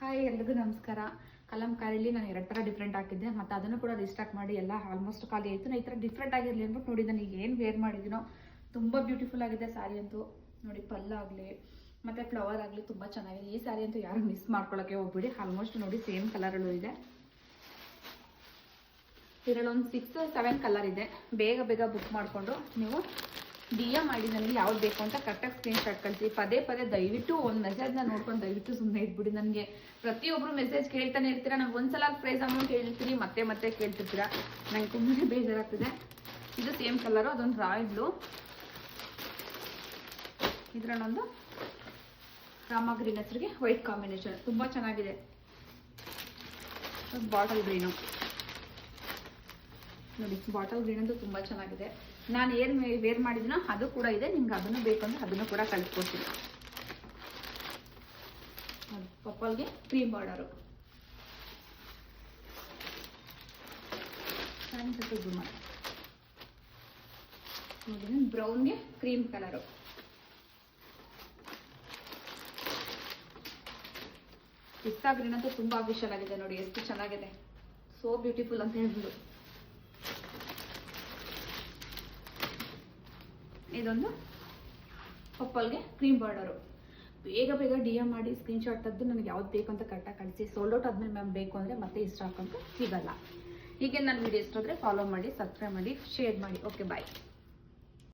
Hi, ಎಲ್ರಿಗೂ ನಮಸ್ಕಾರ. ಕಲಂಕಾರಿಲಿ ನಾನು 2 ಥರ ಡಿಫ್ರೆಂಟ್ ಹಾಕಿದ್ದೆ, ಮತ್ತು ಅದನ್ನು ಕೂಡ ರಿಸ್ಟಾಕ್ ಮಾಡಿ ಎಲ್ಲ ಆಲ್ಮೋಸ್ಟ್ ಖಾಲಿ ಆಯಿತು. ನಾನು ಈ ಥರ ಡಿಫ್ರೆಂಟ್ ಆಗಿರಲಿ ಅಂದ್ಬಿಟ್ಟು ನೋಡಿ ನಾನು ಏನು ವೇರ್ ಮಾಡಿದ್ದೀನೋ ತುಂಬ ಬ್ಯೂಟಿಫುಲ್ ಆಗಿದೆ ಸ್ಯಾರಿ ಅಂತೂ. ನೋಡಿ ಪಲ್ಲ ಆಗಲಿ ಮತ್ತು ಫ್ಲವರ್ ಆಗಲಿ ತುಂಬ ಚೆನ್ನಾಗಿದೆ. ಈ ಸ್ಯಾರಿ ಅಂತೂ ಯಾರು ಮಿಸ್ ಮಾಡ್ಕೊಳ್ಳೋಕ್ಕೆ ಹೋಗ್ಬಿಡಿ. ಆಲ್ಮೋಸ್ಟ್ ನೋಡಿ ಸೇಮ್ ಕಲರಲ್ಲೂ ಇದೆ. ಇದರಲ್ಲಿ ಒಂದು 6-7 ಕಲರ್ ಇದೆ. ಬೇಗ ಬೇಗ ಬುಕ್ ಮಾಡಿಕೊಂಡು ನೀವು DM ಮಾಡಿ ನನಗೆ ಯಾವ್ದು ಬೇಕು ಅಂತ ಕರೆಕ್ಟಾಗಿ ಸ್ಕ್ರೀನ್ಶಾಟ್ ಕಳಿಸಿ. ಪದೇ ಪದೇ ದಯವಿಟ್ಟು ಒಂದು ಮೆಸೇಜ್ನ ನೋಡ್ಕೊಂಡು ದಯವಿಟ್ಟು ಸುಮ್ಮನೆ ಇದ್ಬಿಡಿ. ನನಗೆ ಪ್ರತಿಯೊಬ್ಬರು ಮೆಸೇಜ್ ಕೇಳ್ತಾನೆ ಇರ್ತೀರಾ. ನಂಗೆ ಒಂದ್ಸಲ ಪ್ರೈಸ್ ಅಮೌಂಟ್ ಹೇಳ್ತೀರಿ, ಮತ್ತೆ ಮತ್ತೆ ಕೇಳ್ತಿರ್ತೀರಾ. ನನಗೆ ತುಂಬಾ ಬೇಜಾರಾಗ್ತಿದೆ. ಇದು ಸೇಮ್ ಕಲರು, ಅದೊಂದು ರಾಯಲ್ ಬ್ಲೂ. ಇದರಲ್ಲೊಂದು ರಾಮ ಗ್ರೀನ್ ಹೆಸರಿಗೆ ವೈಟ್ ಕಾಂಬಿನೇಷನ್ ತುಂಬ ಚೆನ್ನಾಗಿದೆ. ಬಾಟಲ್ ಗ್ರೀನು ನೋಡಿ, ಬಾಟಲ್ ಗ್ರೀನ್ ಅಂತೂ ತುಂಬ ಚೆನ್ನಾಗಿದೆ. ನಾನು ಏನು ವೇರ್ ಮಾಡಿದ್ದೀನೋ ಅದು ಕೂಡ ಇದೆ. ನಿಮ್ಗೆ ಅದನ್ನು ಬೇಕಂದ್ರೆ ಅದನ್ನು ಕೂಡ ಕಳಿಸ್ಕೊಡ್ತೀನಿ. ಪಪ್ಪಲ್ಗೆ ಕ್ರೀಮ್ ಬಾರ್ಡರು, ನೋಡಿ ಬ್ರೌನ್ಗೆ ಕ್ರೀಮ್ ಕಲರು. ಪಿಸ್ತಾ ಗ್ರೀನ್ ಅಂತೂ ತುಂಬ ಅಫಿಷಿಯಲ್ ಆಗಿದೆ. ನೋಡಿ ಎಷ್ಟು ಚೆನ್ನಾಗಿದೆ, ಸೋ ಬ್ಯೂಟಿಫುಲ್ ಅಂತ ಹೇಳ್ಬೋದು. ಇದೊಂದು ಪಪ್ಪಲ್ಗೆ ಕ್ರೀಮ್ ಬಾರ್ಡರು. ಬೇಗ ಬೇಗ DM ಮಾಡಿ ಸ್ಕ್ರೀನ್ಶಾಟ್ ತೆಗೆದು ನನಗೆ ಯಾವ್ದು ಬೇಕು ಅಂತ ಕರೆಕ್ಟಾಗಿ ಕಳಿಸಿ. ಸೋಲ್ಡ್ ಔಟ್ ಆದ್ಮೇಲೆ ಮ್ಯಾಮ್ ಬೇಕು ಅಂದರೆ ಮತ್ತೆ ಇಷ್ಟ ಹಾಕೋಂತ ಸಿಗಲ್ಲ. ಹೀಗೆ ನನ್ನ ವಿಡಿಯೋ ಇಷ್ಟ ಆದರೆ ಫಾಲೋ ಮಾಡಿ, ಸಬ್ಸ್ಕ್ರೈಬ್ ಮಾಡಿ, ಶೇರ್ ಮಾಡಿ. ಓಕೆ, ಬಾಯ್.